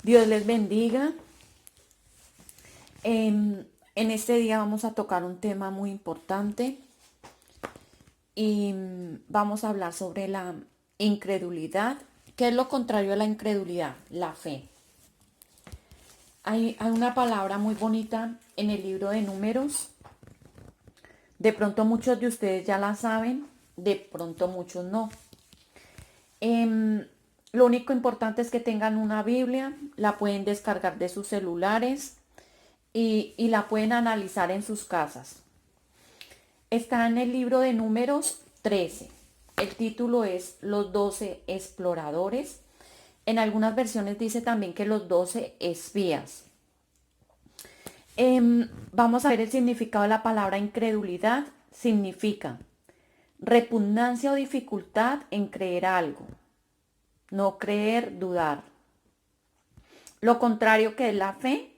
Dios les bendiga. En este día vamos a tocar un tema muy importante y vamos a hablar sobre la incredulidad. ¿Qué es lo contrario a la incredulidad? La fe. Hay una palabra muy bonita en el libro de Números. De pronto muchos de ustedes ya la saben, de pronto muchos no. Lo único importante es que tengan una Biblia, la pueden descargar de sus celulares y la pueden analizar en sus casas. Está en el libro de Números 13. El título es Los 12 exploradores. En algunas versiones dice también que los 12 espías. Vamos a ver el significado de la palabra incredulidad. Significa repugnancia o dificultad en creer algo. No creer, dudar. Lo contrario que es la fe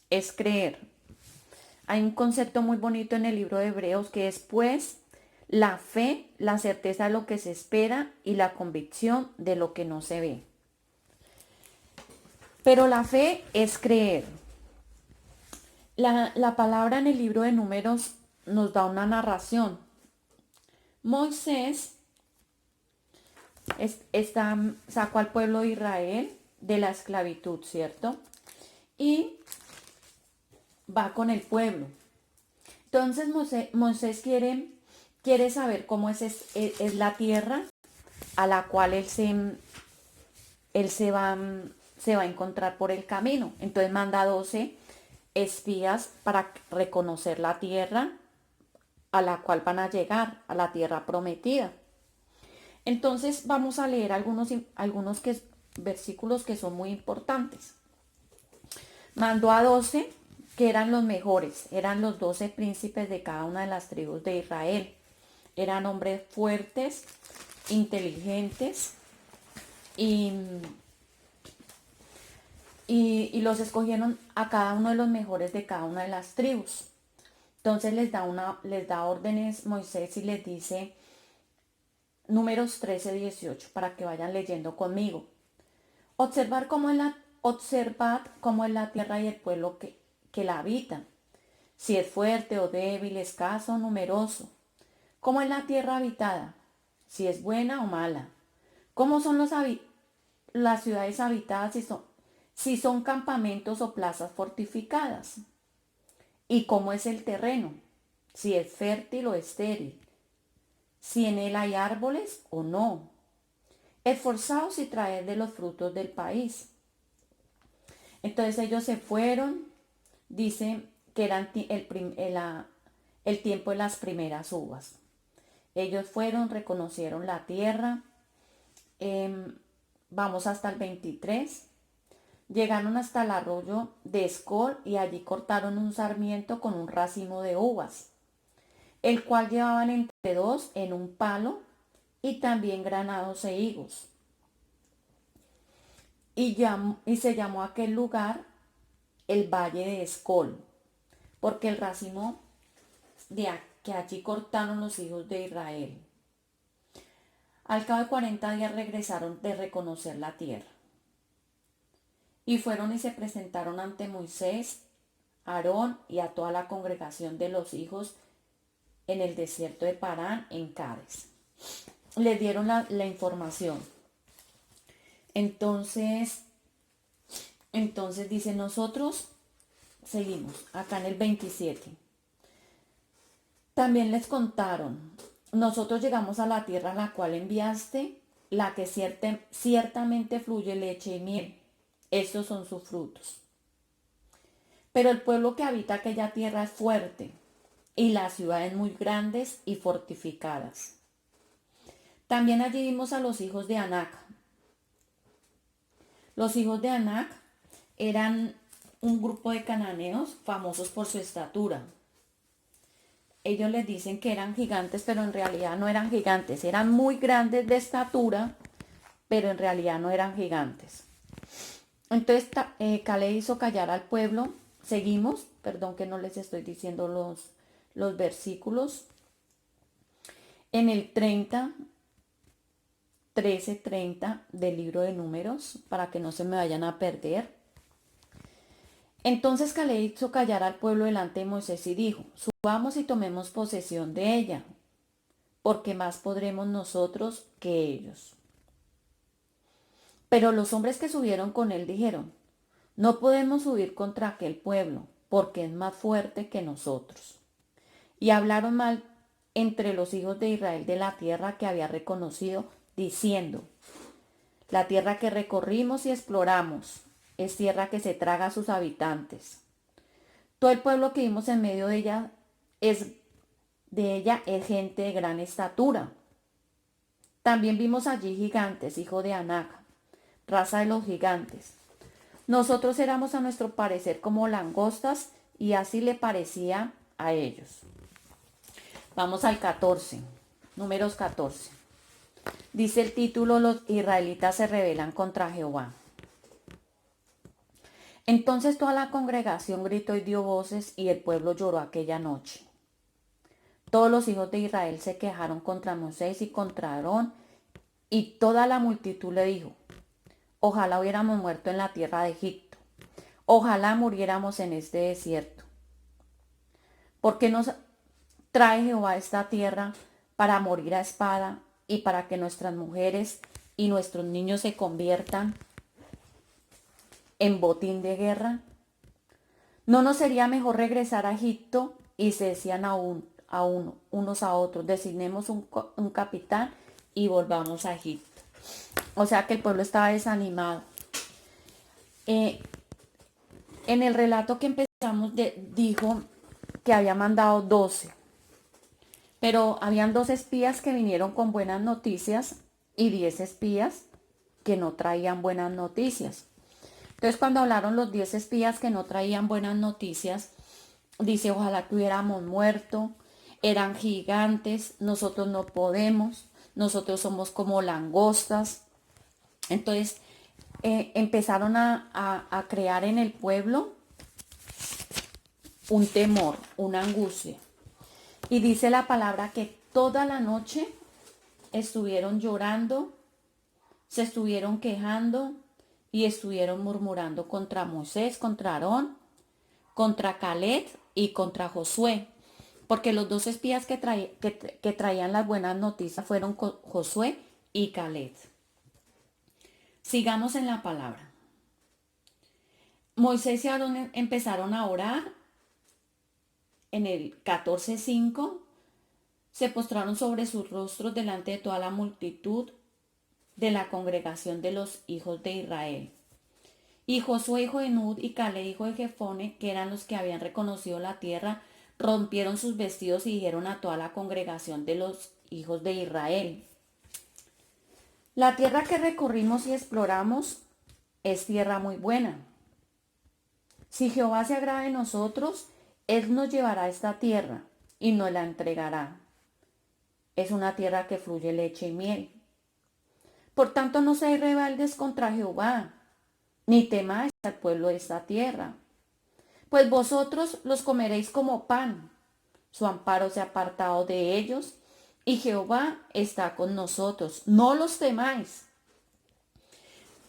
es creer. Hay un concepto muy bonito en el libro de Hebreos que es pues la fe, la certeza de lo que se espera y la convicción de lo que no se ve. Pero la fe es creer. La palabra en el libro de Números nos da una narración. Moisés sacó al pueblo de Israel de la esclavitud, ¿cierto? Y va con el pueblo. Entonces Moisés quiere saber cómo es la tierra a la cual él se va a encontrar por el camino. Entonces manda 12 espías para reconocer la tierra a la cual van a llegar, a la tierra prometida. Entonces vamos a leer algunos versículos que son muy importantes. Mandó a 12 que eran los mejores, eran los 12 príncipes de cada una de las tribus de Israel. Eran hombres fuertes, inteligentes y los escogieron a cada uno de los mejores de cada una de las tribus. Entonces les da órdenes Moisés y les dice Números 13:18 para que vayan leyendo conmigo. Observad cómo es la tierra y el pueblo que la habitan, si es fuerte o débil, escaso o numeroso. ¿Cómo es la tierra habitada? Si es buena o mala. ¿Cómo son las ciudades habitadas si son campamentos o plazas fortificadas? ¿Y cómo es el terreno? Si es fértil o estéril. Si en él hay árboles o no. Esforzaos y traed de los frutos del país. Entonces ellos se fueron, dice que eran el tiempo de las primeras uvas. Ellos fueron, reconocieron la tierra. Vamos hasta el 23. Llegaron hasta el arroyo de Escol y allí cortaron un sarmiento con un racimo de uvas, el cual llevaban entre dos en un palo y también granados e higos. Y se llamó aquel lugar el Valle de Escol, porque el racimo que allí cortaron los hijos de Israel. Al cabo de 40 días regresaron de reconocer la tierra. Y fueron y se presentaron ante Moisés, Aarón y a toda la congregación de los hijos en el desierto de Parán, en Cádiz. Les dieron la información. Entonces dice, nosotros seguimos acá en el 27. También les contaron, nosotros llegamos a la tierra a la cual enviaste, la que ciertamente fluye leche y miel. Estos son sus frutos. Pero el pueblo que habita aquella tierra es fuerte y las ciudades muy grandes y fortificadas. También allí vimos a los hijos de Anac. Los hijos de Anac eran un grupo de cananeos famosos por su estatura. Ellos les dicen que eran gigantes, pero en realidad no eran gigantes. Eran muy grandes de estatura, pero en realidad no eran gigantes. Entonces Caleb hizo callar al pueblo. Seguimos, perdón que no les estoy diciendo los versículos. En el 30 13:30 del libro de Números, para que no se me vayan a perder. Entonces Caleb hizo callar al pueblo delante de Moisés y dijo: subamos y tomemos posesión de ella, porque más podremos nosotros que ellos. Pero los hombres que subieron con él dijeron: no podemos subir contra aquel pueblo, porque es más fuerte que nosotros. Y hablaron mal entre los hijos de Israel de la tierra que había reconocido, diciendo: la tierra que recorrimos y exploramos es tierra que se traga a sus habitantes. Todo el pueblo que vimos en medio de ella es gente de gran estatura. También vimos allí gigantes, hijo de Anac, raza de los gigantes. Nosotros éramos a nuestro parecer como langostas, y así le parecía a ellos. Vamos al 14, Números 14. Dice el título: los israelitas se rebelan contra Jehová. Entonces toda la congregación gritó y dio voces, y el pueblo lloró aquella noche. Todos los hijos de Israel se quejaron contra Moisés y contra Aarón, y toda la multitud le dijo: ojalá hubiéramos muerto en la tierra de Egipto, ojalá muriéramos en este desierto. ¿Por qué nos trae Jehová a esta tierra para morir a espada y para que nuestras mujeres y nuestros niños se conviertan en botín de guerra? ¿No nos sería mejor regresar a Egipto? Y se decían unos a otros: designemos un capitán y volvamos a Egipto. O sea que el pueblo estaba desanimado. En el relato que empezamos dijo que había mandado 12. Pero habían 2 espías que vinieron con buenas noticias y 10 espías que no traían buenas noticias. Entonces, cuando hablaron los 10 espías que no traían buenas noticias, dice: ojalá que hubiéramos muerto, eran gigantes, nosotros no podemos, nosotros somos como langostas. Entonces, empezaron a crear en el pueblo un temor, una angustia. Y dice la palabra que toda la noche estuvieron llorando, se estuvieron quejando y estuvieron murmurando contra Moisés, contra Aarón, contra Caleb y contra Josué. Porque los 2 espías que traían las buenas noticias fueron Josué y Caleb. Sigamos en la palabra. Moisés y Aarón empezaron a orar. En el 14:5 se postraron sobre sus rostros delante de toda la multitud de la congregación de los hijos de Israel. Y Josué, hijo de Nun, y Caleb, hijo de Jefone, que eran los que habían reconocido la tierra, rompieron sus vestidos y dijeron a toda la congregación de los hijos de Israel: la tierra que recorrimos y exploramos es tierra muy buena. Si Jehová se agrada de nosotros, Él nos llevará a esta tierra y nos la entregará. Es una tierra que fluye leche y miel. Por tanto, no seáis rebeldes contra Jehová, ni temáis al pueblo de esta tierra, pues vosotros los comeréis como pan. Su amparo se ha apartado de ellos, y Jehová está con nosotros. No los temáis.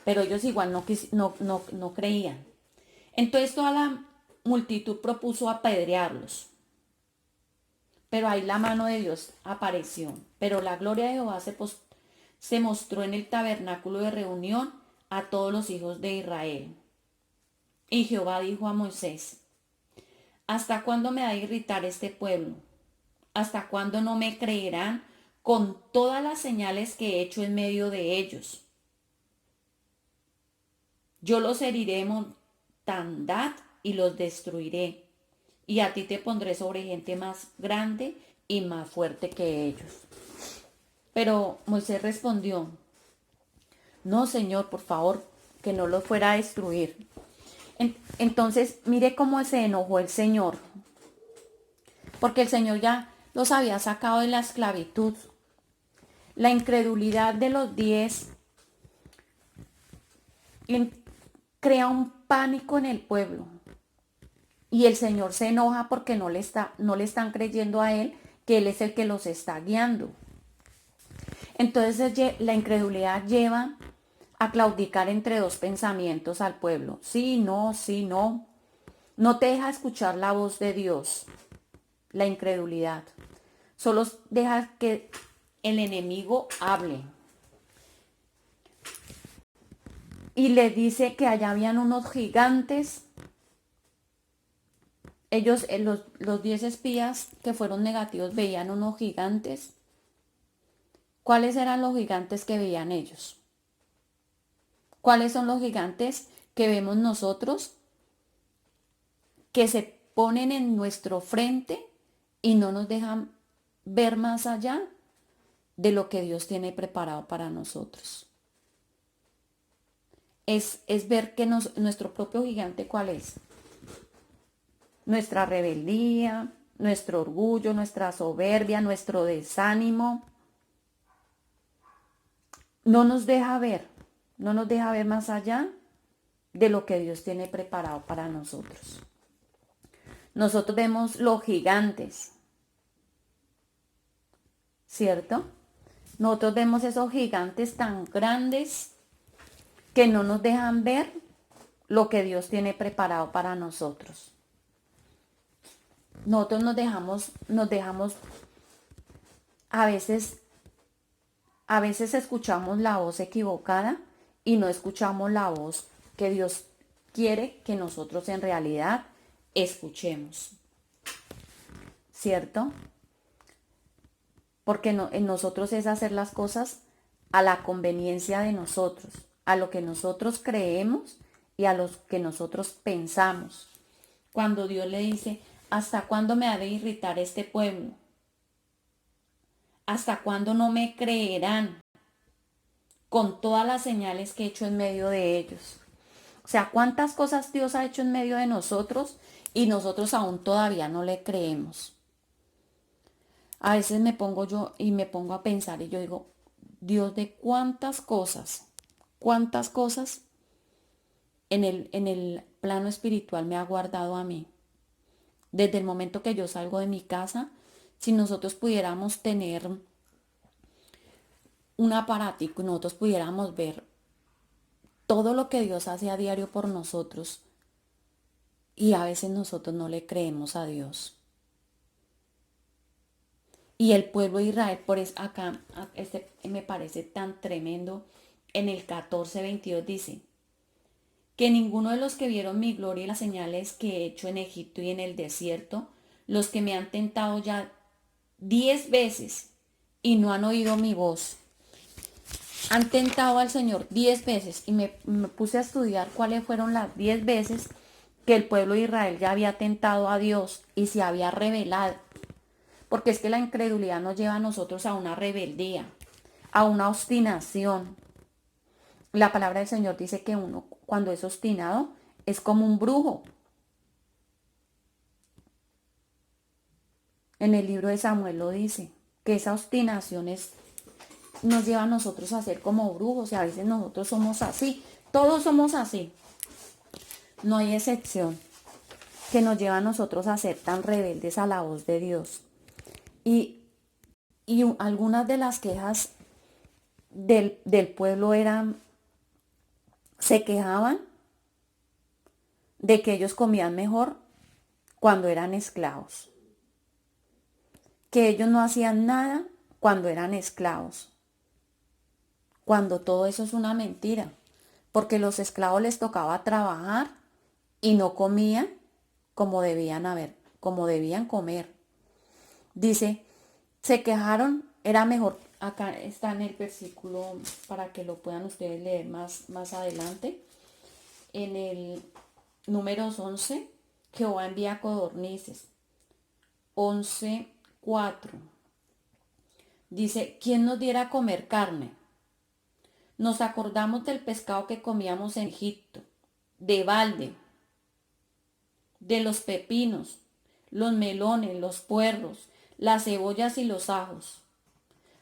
Pero ellos igual no creían. Entonces toda la multitud propuso apedrearlos. Pero ahí la mano de Dios apareció. Pero la gloria de Jehová se mostró en el tabernáculo de reunión a todos los hijos de Israel. Y Jehová dijo a Moisés: ¿hasta cuándo me ha de irritar este pueblo? ¿Hasta cuándo no me creerán con todas las señales que he hecho en medio de ellos? Yo los heriré de mortandad y los destruiré, y a ti te pondré sobre gente más grande y más fuerte que ellos. Pero Moisés respondió: no, Señor, por favor, que no los fuera a destruir. Entonces, mire cómo se enojó el Señor, porque el Señor ya los había sacado de la esclavitud. La incredulidad de los 10 crea un pánico en el pueblo. Y el Señor se enoja porque no le están creyendo a Él, que Él es el que los está guiando. Entonces la incredulidad lleva a claudicar entre dos pensamientos al pueblo. Sí, no, sí, no. No te deja escuchar la voz de Dios, la incredulidad. Solo deja que el enemigo hable. Y le dice que allá habían unos gigantes. Ellos, los 10 espías que fueron negativos, veían unos gigantes. ¿Cuáles eran los gigantes que veían ellos? ¿Cuáles son los gigantes que vemos nosotros? Que se ponen en nuestro frente y no nos dejan ver más allá de lo que Dios tiene preparado para nosotros. Es ver que nuestro propio gigante, ¿cuál es? Nuestra rebeldía, nuestro orgullo, nuestra soberbia, nuestro desánimo. No nos deja ver más allá de lo que Dios tiene preparado para nosotros. Nosotros vemos los gigantes, ¿cierto? Nosotros vemos esos gigantes tan grandes que no nos dejan ver lo que Dios tiene preparado para nosotros. Nosotros nos dejamos, a veces escuchamos la voz equivocada y no escuchamos la voz que Dios quiere que nosotros en realidad escuchemos, ¿cierto? Porque en nosotros es hacer las cosas a la conveniencia de nosotros, a lo que nosotros creemos y a lo que nosotros pensamos. Cuando Dios le dice, ¿hasta cuándo me ha de irritar este pueblo? ¿Hasta cuándo no me creerán con todas las señales que he hecho en medio de ellos? O sea, ¿cuántas cosas Dios ha hecho en medio de nosotros y nosotros aún todavía no le creemos? A veces me pongo a pensar y yo digo, Dios, de cuántas cosas en el plano espiritual me ha guardado a mí. Desde el momento que yo salgo de mi casa, si nosotros pudiéramos tener un aparatico y nosotros pudiéramos ver todo lo que Dios hace a diario por nosotros, y a veces nosotros no le creemos a Dios. Y el pueblo de Israel, por eso acá, me parece tan tremendo, en el 14:22 dice, que ninguno de los que vieron mi gloria y las señales que he hecho en Egipto y en el desierto, los que me han tentado ya 10 veces y no han oído mi voz, han tentado al Señor 10 veces y me puse a estudiar cuáles fueron las 10 veces que el pueblo de Israel ya había tentado a Dios y se había rebelado. Porque es que la incredulidad nos lleva a nosotros a una rebeldía, a una obstinación. La palabra del Señor dice que uno cuando es obstinado es como un brujo. En el libro de Samuel lo dice, que esa obstinación nos lleva a nosotros a ser como brujos y a veces nosotros somos así. Todos somos así. No hay excepción que nos lleva a nosotros a ser tan rebeldes a la voz de Dios. Y algunas de las quejas del pueblo se quejaban de que ellos comían mejor cuando eran esclavos, que ellos no hacían nada cuando eran esclavos, cuando todo eso es una mentira, porque los esclavos les tocaba trabajar y no comían como debían comer. Dice, se quejaron, era mejor, acá está en el versículo para que lo puedan ustedes leer más adelante, en el números 11, Jehová envía codornices. 11:4. Dice, ¿quién nos diera a comer carne? Nos acordamos del pescado que comíamos en Egipto, de balde, de los pepinos, los melones, los puerros, las cebollas y los ajos.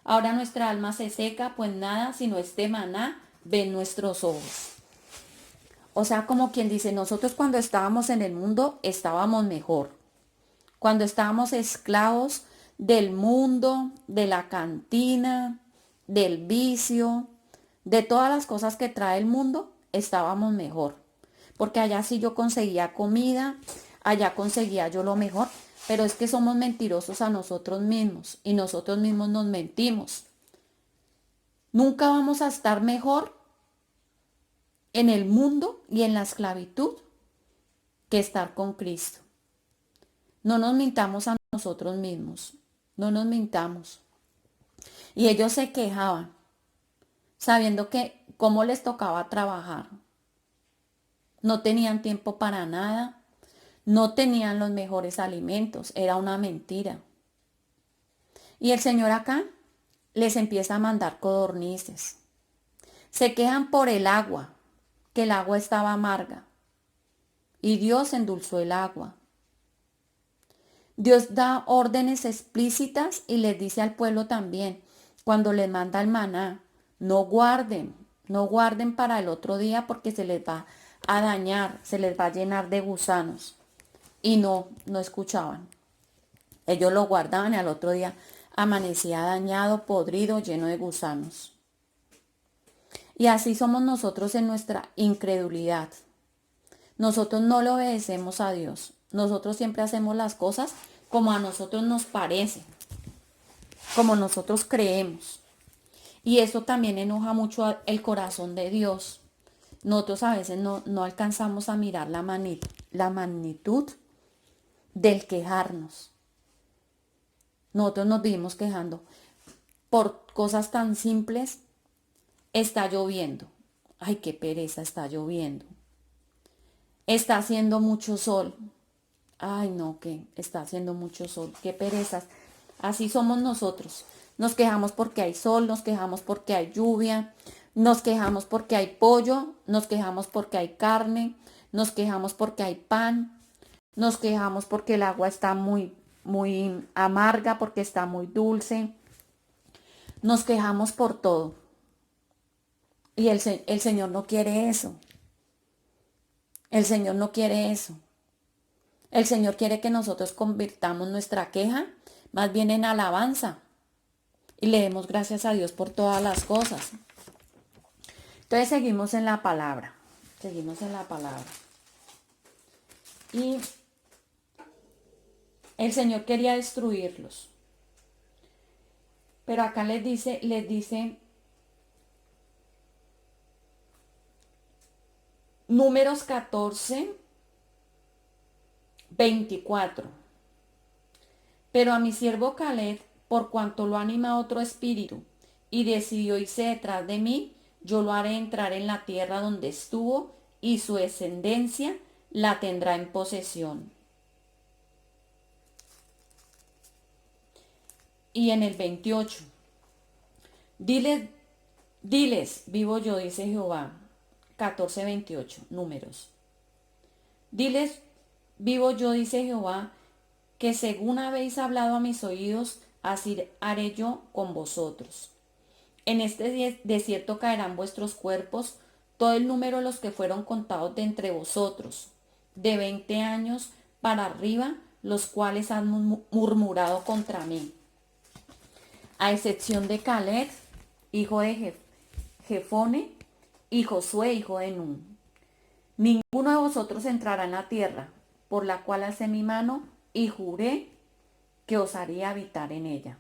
Ahora nuestra alma se seca, pues nada sino este maná ven nuestros ojos. O sea, como quien dice, nosotros cuando estábamos en el mundo estábamos mejor. Cuando estábamos esclavos del mundo, de la cantina, del vicio, de todas las cosas que trae el mundo, estábamos mejor. Porque allá sí yo conseguía comida, allá conseguía yo lo mejor, pero es que somos mentirosos a nosotros mismos y nosotros mismos nos mentimos. Nunca vamos a estar mejor en el mundo y en la esclavitud que estar con Cristo. No nos mintamos a nosotros mismos, no nos mintamos. Y ellos se quejaban, sabiendo que cómo les tocaba trabajar. No tenían tiempo para nada, no tenían los mejores alimentos, era una mentira. Y el Señor acá les empieza a mandar codornices. Se quejan por el agua, que el agua estaba amarga. Y Dios endulzó el agua. Dios da órdenes explícitas y les dice al pueblo también, cuando les manda el maná, no guarden para el otro día porque se les va a dañar, se les va a llenar de gusanos. Y no escuchaban. Ellos lo guardaban y al otro día amanecía dañado, podrido, lleno de gusanos. Y así somos nosotros en nuestra incredulidad. Nosotros no le obedecemos a Dios. Nosotros siempre hacemos las cosas como a nosotros nos parece, como nosotros creemos. Y eso también enoja mucho el corazón de Dios. Nosotros a veces no alcanzamos a mirar la magnitud del quejarnos. Nosotros nos vivimos quejando por cosas tan simples. Está lloviendo. Ay, qué pereza, está lloviendo. Está haciendo mucho sol. Ay, no, que está haciendo mucho sol. Qué perezas. Así somos nosotros. Nos quejamos porque hay sol, nos quejamos porque hay lluvia, nos quejamos porque hay pollo, nos quejamos porque hay carne, nos quejamos porque hay pan, nos quejamos porque el agua está muy amarga, porque está muy dulce. Nos quejamos por todo. Y el Señor no quiere eso. El Señor no quiere eso. El Señor quiere que nosotros convirtamos nuestra queja más bien en alabanza. Y le demos gracias a Dios por todas las cosas. Entonces seguimos en la palabra. Seguimos en la palabra. Y el Señor quería destruirlos. Pero acá les dice Números 14, 24. Pero a mi siervo Caleb, por cuanto lo anima otro espíritu, y decidió irse detrás de mí, yo lo haré entrar en la tierra donde estuvo, y su descendencia la tendrá en posesión. Y en el 28, diles, vivo yo, dice Jehová. 14, 28, Números. Diles, vivo yo, dice Jehová, que según habéis hablado a mis oídos, así haré yo con vosotros. En este desierto caerán vuestros cuerpos, todo el número de los que fueron contados de entre vosotros, de 20 años para arriba, los cuales han murmurado contra mí. A excepción de Caleb, hijo de Jefone, y Josué, hijo de Nun. Ninguno de vosotros entrará en la tierra, por la cual alcé mi mano y juré que os haría habitar en ella.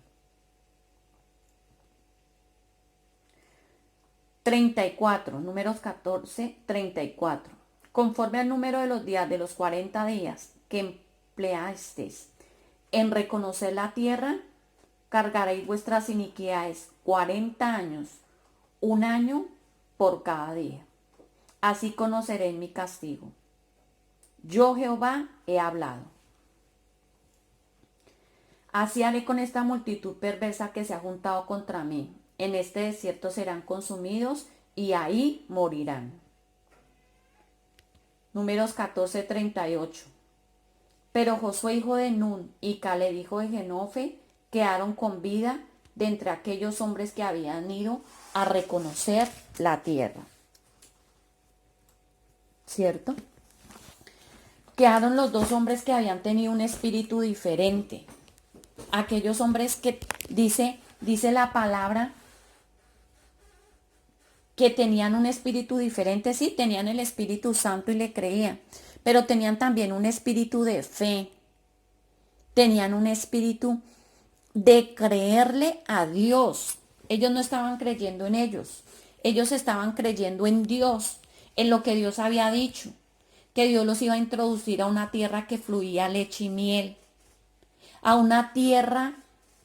34, Números 14, 34. Conforme al número de los días de los 40 días que empleasteis en reconocer la tierra, cargaréis vuestras iniquidades 40 años, un año por cada día. Así conoceréis mi castigo. Yo, Jehová, he hablado. Así haré con esta multitud perversa que se ha juntado contra mí. En este desierto serán consumidos y ahí morirán. Números 14, 38. Pero Josué, hijo de Nun, y Caleb, hijo de Jefone, quedaron con vida de entre aquellos hombres que habían ido a reconocer la tierra. ¿Cierto? Quedaron los dos hombres que habían tenido un espíritu diferente. Aquellos hombres que dice la palabra que tenían un espíritu diferente, sí, tenían el Espíritu Santo y le creían, pero tenían también un espíritu de fe, tenían un espíritu de creerle a Dios. Ellos no estaban creyendo en ellos estaban creyendo en Dios, en lo que Dios había dicho, que Dios los iba a introducir a una tierra que fluía leche y miel, a una tierra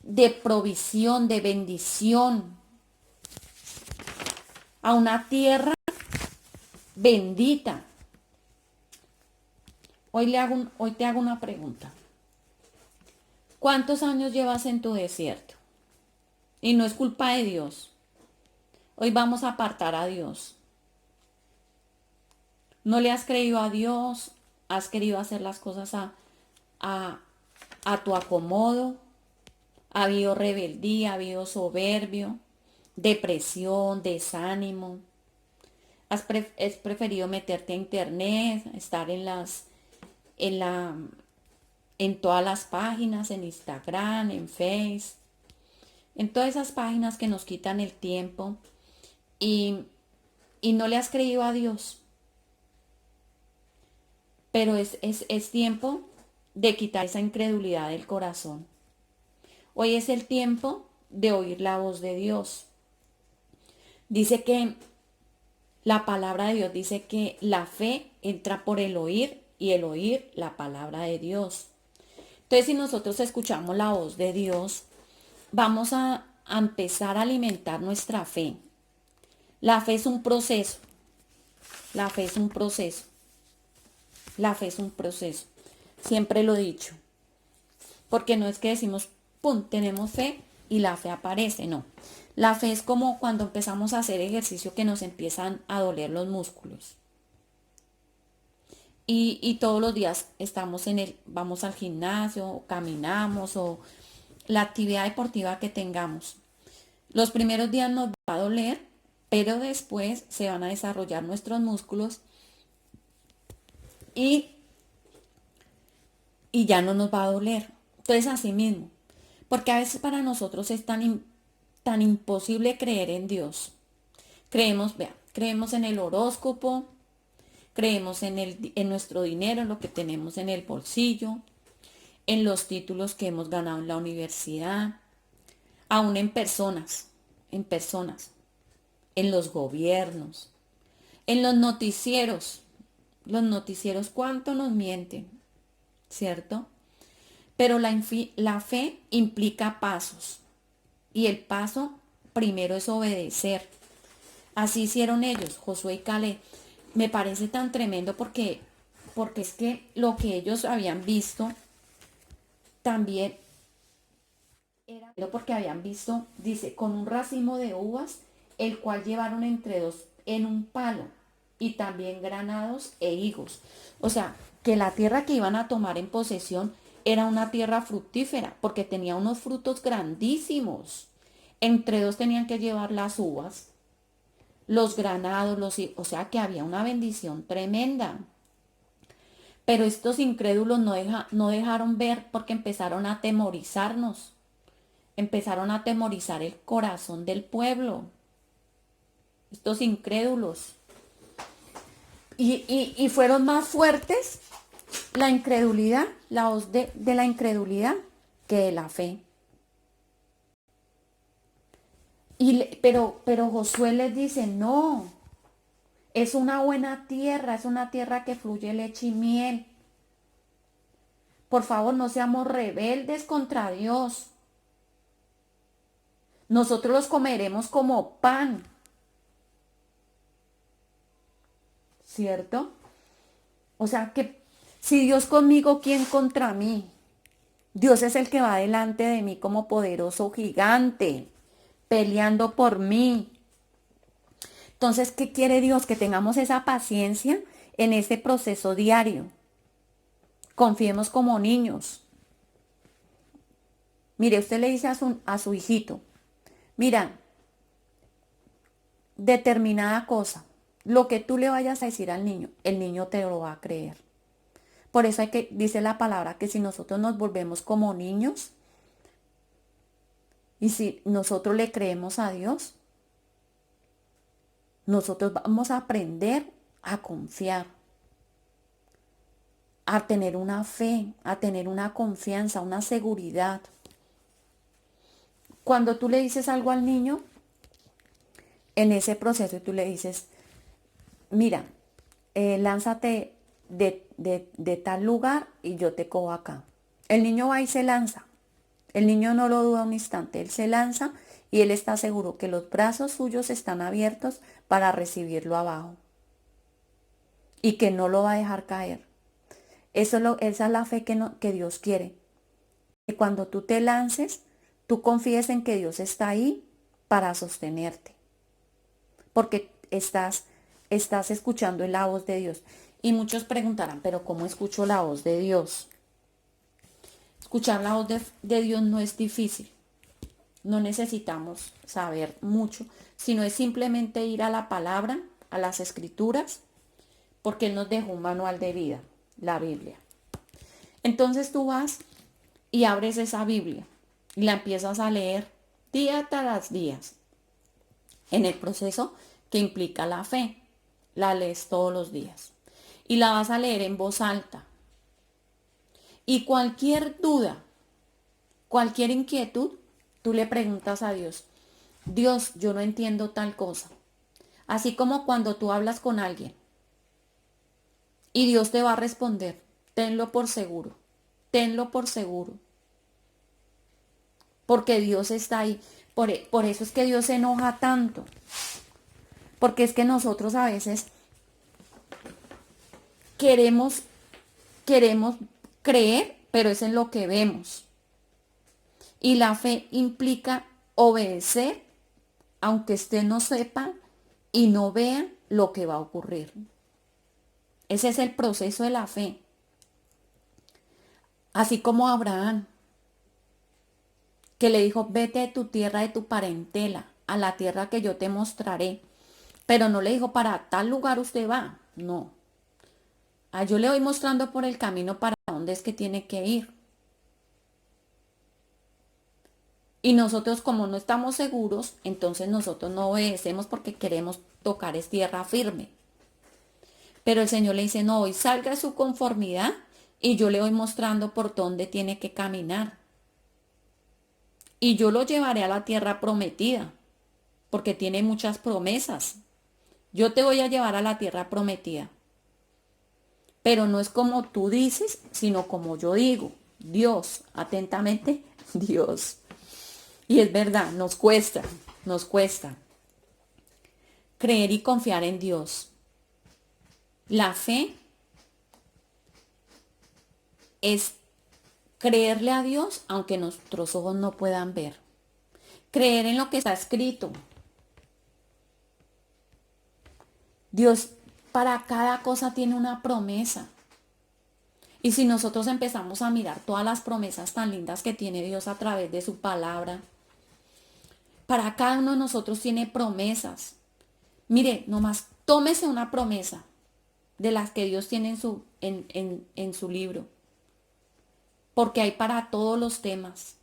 de provisión, de bendición, a una tierra bendita. Hoy te hago una pregunta. ¿Cuántos años llevas en tu desierto? Y no es culpa de Dios. Hoy vamos a apartar a Dios. No le has creído a Dios, has querido hacer las cosas a, a tu acomodo. Ha habido rebeldía, ha habido soberbio, depresión, desánimo. Has preferido meterte a internet, estar en la, en todas las páginas, en Instagram, en Face, en todas esas páginas que nos quitan el tiempo y, y no le has creído a Dios. Pero es tiempo de quitar esa incredulidad del corazón. Hoy es el tiempo de oír la voz de Dios. Dice que la palabra de Dios dice que la fe entra por el oír y el oír la palabra de Dios. Entonces, si nosotros escuchamos la voz de Dios, vamos a empezar a alimentar nuestra fe. La fe es un proceso. La fe es un proceso. La fe es un proceso. Siempre lo he dicho. Porque no es que decimos, pum, tenemos fe y la fe aparece. No. La fe es como cuando empezamos a hacer ejercicio que nos empiezan a doler los músculos. Y todos los días vamos al gimnasio, caminamos o la actividad deportiva que tengamos. Los primeros días nos va a doler, pero después se van a desarrollar nuestros músculos y, y ya no nos va a doler. Entonces así mismo, porque a veces para nosotros es tan imposible creer en Dios. Creemos en el horóscopo, creemos en nuestro dinero, en lo que tenemos en el bolsillo, en los títulos que hemos ganado en la universidad, aún en personas, en los gobiernos, en los noticieros. Los noticieros, ¿cuánto nos mienten? ¿Cierto? Pero la fe implica pasos. Y el paso primero es obedecer. Así hicieron ellos, Josué y Caleb. Me parece tan tremendo porque es que lo que ellos habían visto también era porque habían visto, dice, con un racimo de uvas, el cual llevaron entre dos en un palo, y también granados e higos. O sea, que la tierra que iban a tomar en posesión era una tierra fructífera, porque tenía unos frutos grandísimos. Entre dos tenían que llevar las uvas, los granados, o sea que había una bendición tremenda. Pero estos incrédulos no dejaron ver porque empezaron a atemorizarnos. Empezaron a atemorizar el corazón del pueblo. Estos incrédulos. Y fueron más fuertes la incredulidad, la voz de la incredulidad que de la fe. Pero Josué les dice, no, es una buena tierra, es una tierra que fluye leche y miel. Por favor, no seamos rebeldes contra Dios. Nosotros los comeremos como pan. ¿Cierto? O sea que si Dios conmigo, ¿quién contra mí? Dios es el que va delante de mí como poderoso gigante, peleando por mí. Entonces, ¿qué quiere Dios? Que tengamos esa paciencia en ese proceso diario. Confiemos como niños. Mire, usted le dice a su hijito, mira, determinada cosa, lo que tú le vayas a decir al niño, el niño te lo va a creer. Por eso dice la palabra que si nosotros nos volvemos como niños y si nosotros le creemos a Dios, Nosotros vamos a aprender a confiar, a tener una fe, a tener una confianza, una seguridad. Cuando tú le dices algo al niño, en ese proceso tú le dices, mira, lánzate de tal lugar y yo te cojo acá. El niño va y se lanza. El niño no lo duda un instante, él se lanza y él está seguro que los brazos suyos están abiertos para recibirlo abajo y que no lo va a dejar caer. Esa es la fe que Dios quiere. Que cuando tú te lances, tú confíes en que Dios está ahí para sostenerte. Porque estás escuchando la voz de Dios. Y muchos preguntarán, pero ¿cómo escucho la voz de Dios? Escuchar la voz de Dios no es difícil. No necesitamos saber mucho, sino es simplemente ir a la palabra, a las escrituras, porque Él nos dejó un manual de vida, la Biblia. Entonces tú vas y abres esa Biblia y la empiezas a leer día tras día, en el proceso que implica la fe. La lees todos los días y la vas a leer en voz alta. Y cualquier duda, cualquier inquietud, tú le preguntas a Dios, Dios, yo no entiendo tal cosa. Así como cuando tú hablas con alguien y Dios te va a responder, tenlo por seguro, tenlo por seguro. Porque Dios está ahí. Por eso es que Dios se enoja tanto. Porque es que nosotros a veces queremos, queremos creer, pero es en lo que vemos. Y la fe implica obedecer, aunque usted no sepa y no vea lo que va a ocurrir. Ese es el proceso de la fe. Así como Abraham, que le dijo, vete de tu tierra, de tu parentela, a la tierra que yo te mostraré. Pero no le dijo, para tal lugar usted va. No. Yo le voy mostrando por el camino para dónde es que tiene que ir. Y nosotros como no estamos seguros, entonces nosotros no obedecemos porque queremos tocar es tierra firme. Pero el Señor le dice, no, hoy salga de su conformidad y yo le voy mostrando por dónde tiene que caminar. Y yo lo llevaré a la tierra prometida, porque tiene muchas promesas. Yo te voy a llevar a la tierra prometida. Pero no es como tú dices, sino como yo digo. Dios, atentamente, Dios. Y es verdad, nos cuesta creer y confiar en Dios. La fe es creerle a Dios aunque nuestros ojos no puedan ver. Creer en lo que está escrito. Dios para cada cosa tiene una promesa. Y si nosotros empezamos a mirar todas las promesas tan lindas que tiene Dios a través de su palabra, para cada uno de nosotros tiene promesas. Mire, nomás tómese una promesa de las que Dios tiene en su libro. Porque hay para todos los temas.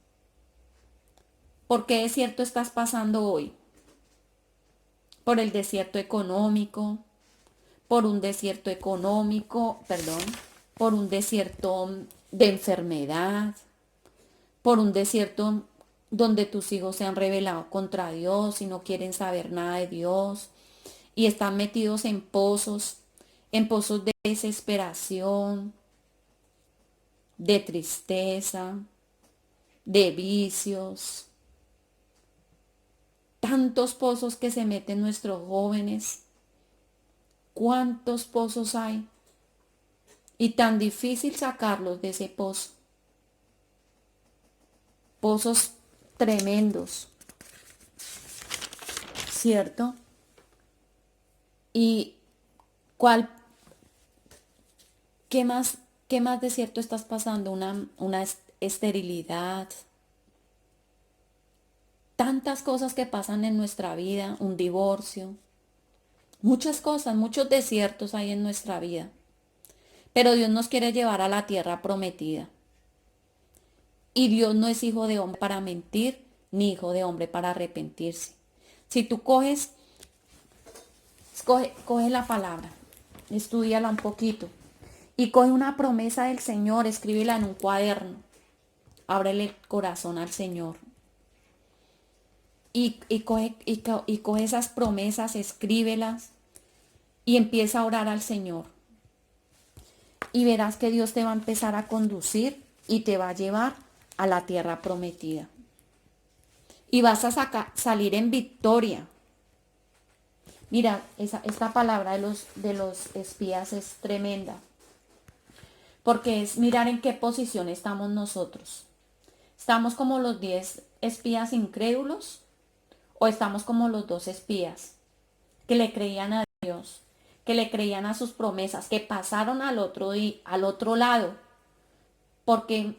¿Por qué desierto estás pasando hoy? Por el desierto económico, por un desierto económico, perdón, por un desierto de enfermedad, por un desierto donde tus hijos se han rebelado contra Dios y no quieren saber nada de Dios y están metidos en pozos de desesperación, de tristeza, de vicios, tantos pozos que se meten nuestros jóvenes. ¿Cuántos pozos hay? Y tan difícil sacarlos de ese pozo. Pozos tremendos, ¿cierto? ¿Y cuál, qué más desierto estás pasando? Una esterilidad. Tantas cosas que pasan en nuestra vida, un divorcio. Muchas cosas, muchos desiertos hay en nuestra vida. Pero Dios nos quiere llevar a la tierra prometida. Y Dios no es hijo de hombre para mentir, ni hijo de hombre para arrepentirse. Si tú coges Coge la palabra, estúdiala un poquito y coge una promesa del Señor, escríbela en un cuaderno, ábrele el corazón al Señor y coge esas promesas, escríbelas y empieza a orar al Señor. Y verás que Dios te va a empezar a conducir y te va a llevar a la tierra prometida. Y vas a salir en victoria. Mira, esta palabra de los espías es tremenda. Porque es mirar en qué posición estamos nosotros. ¿Estamos como los 10 espías incrédulos? ¿O estamos como los 2 espías que le creían a Dios, que le creían a sus promesas, que pasaron al otro lado? Porque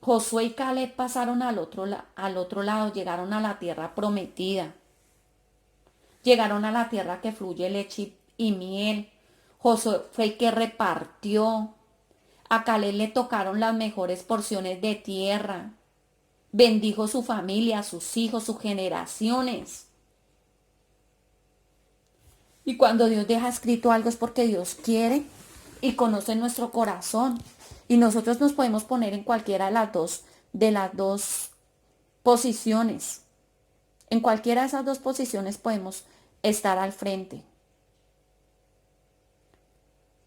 Josué y Caleb pasaron al otro lado, llegaron a la tierra prometida. Llegaron a la tierra que fluye leche y miel. Josué fue el que repartió. A Caleb le tocaron las mejores porciones de tierra. Bendijo su familia, sus hijos, sus generaciones. Y cuando Dios deja escrito algo es porque Dios quiere y conoce nuestro corazón. Y nosotros nos podemos poner en cualquiera de las dos posiciones. En cualquiera de esas dos posiciones podemos estar al frente.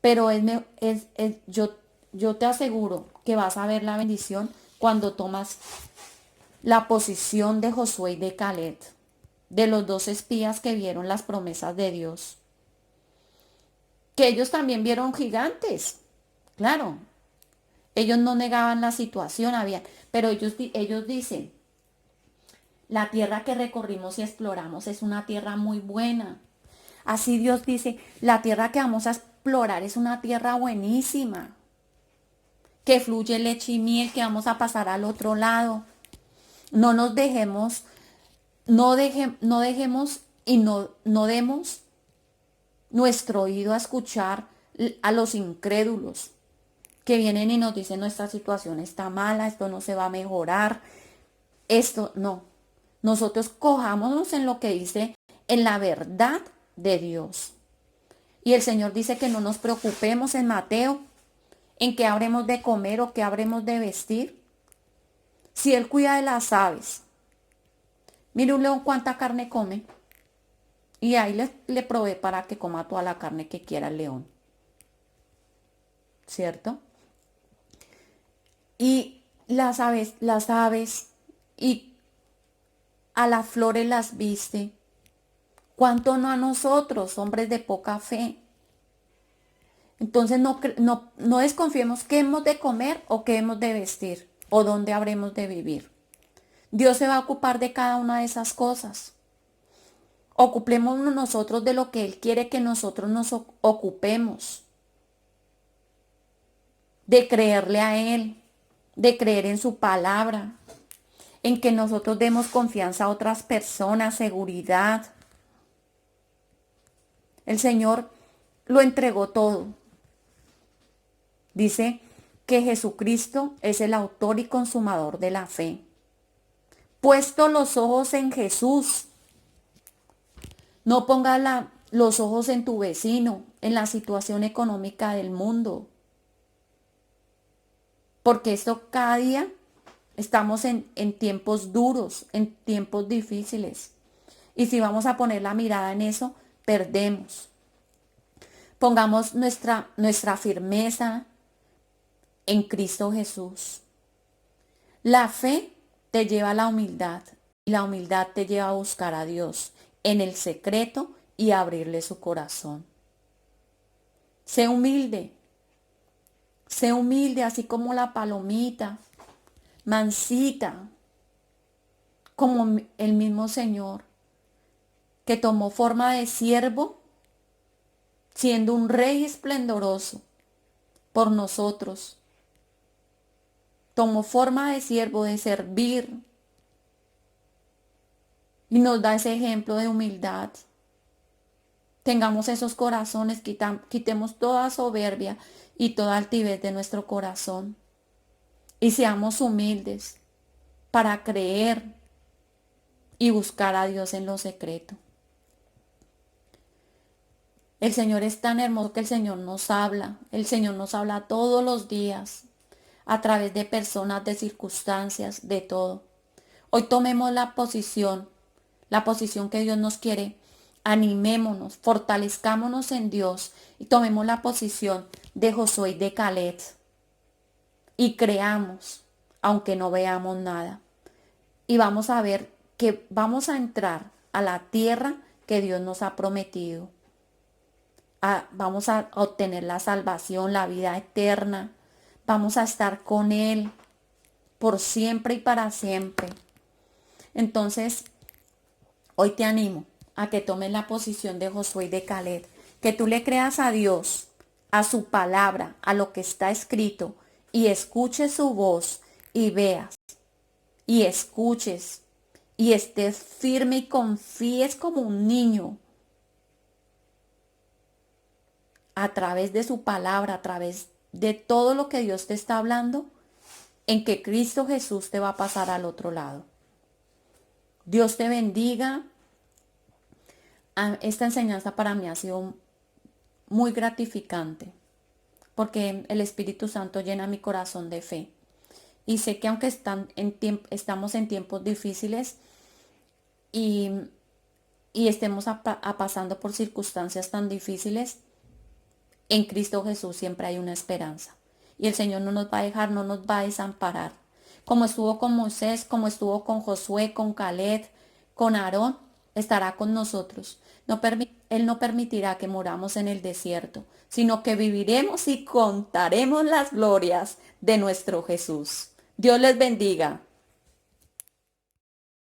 Pero yo te aseguro que vas a ver la bendición cuando tomas la posición de Josué y de Caleb, de los 2 espías que vieron las promesas de Dios. Que ellos también vieron gigantes, claro. Ellos no negaban la situación, pero ellos dicen, la tierra que recorrimos y exploramos es una tierra muy buena. Así Dios dice, la tierra que vamos a explorar es una tierra buenísima, que fluye leche y miel, que vamos a pasar al otro lado. No nos dejemos, no dejemos y no demos nuestro oído a escuchar a los incrédulos que vienen y nos dicen nuestra situación está mala, esto no se va a mejorar, esto no. Nosotros cojámonos en lo que dice, en la verdad de Dios. Y el Señor dice que no nos preocupemos en Mateo, en qué habremos de comer o qué habremos de vestir. Si Él cuida de las aves, mire un león cuánta carne come. Y ahí le provee para que coma toda la carne que quiera el león. ¿Cierto? Y las aves, y a las flores las viste. ¿Cuánto no a nosotros, hombres de poca fe? Entonces no desconfiemos qué hemos de comer o qué hemos de vestir o dónde habremos de vivir. Dios se va a ocupar de cada una de esas cosas. Ocupémonos nosotros de lo que Él quiere que nosotros nos ocupemos. De creerle a Él, de creer en su palabra, en que nosotros demos confianza a otras personas, seguridad. El Señor lo entregó todo. Dice que Jesucristo es el autor y consumador de la fe. Puesto los ojos en Jesús. No pongas los ojos en tu vecino, en la situación económica del mundo. Porque esto cada día estamos en tiempos duros, en tiempos difíciles. Y si vamos a poner la mirada en eso, perdemos. Pongamos nuestra firmeza en Cristo Jesús. La fe te lleva a la humildad y la humildad te lleva a buscar a Dios en el secreto y a abrirle su corazón. Sé humilde así como la palomita, mansita, como el mismo Señor, que tomó forma de siervo, siendo un rey esplendoroso por nosotros. Tomó forma de siervo, de servir, y nos da ese ejemplo de humildad. Tengamos esos corazones, quitemos toda soberbia y toda altivez de nuestro corazón. Y seamos humildes para creer y buscar a Dios en lo secreto. El Señor es tan hermoso que el Señor nos habla. El Señor nos habla todos los días a través de personas, de circunstancias, de todo. Hoy tomemos la posición que Dios nos quiere. Animémonos, fortalezcámonos en Dios y tomemos la posición de Josué y de Caleb y creamos, aunque no veamos nada. Y vamos a ver que vamos a entrar a la tierra que Dios nos ha prometido. Vamos a obtener la salvación, la vida eterna. Vamos a estar con Él por siempre y para siempre. Entonces, hoy te animo a que tomes la posición de Josué y de Caleb, que tú le creas a Dios, a su palabra, a lo que está escrito, y escuches su voz y veas, y escuches, y estés firme y confíes como un niño a través de su palabra, a través de todo lo que Dios te está hablando, en que Cristo Jesús te va a pasar al otro lado. Dios te bendiga. Esta enseñanza para mí ha sido muy gratificante porque el Espíritu Santo llena mi corazón de fe. Y sé que aunque estamos en tiempos difíciles y, y estemos pasando por circunstancias tan difíciles, en Cristo Jesús siempre hay una esperanza. Y el Señor no nos va a dejar, no nos va a desamparar. Como estuvo con Moisés, como estuvo con Josué, con Caleb, con Aarón, estará con nosotros. Él no permitirá que moramos en el desierto, sino que viviremos y contaremos las glorias de nuestro Jesús. Dios les bendiga.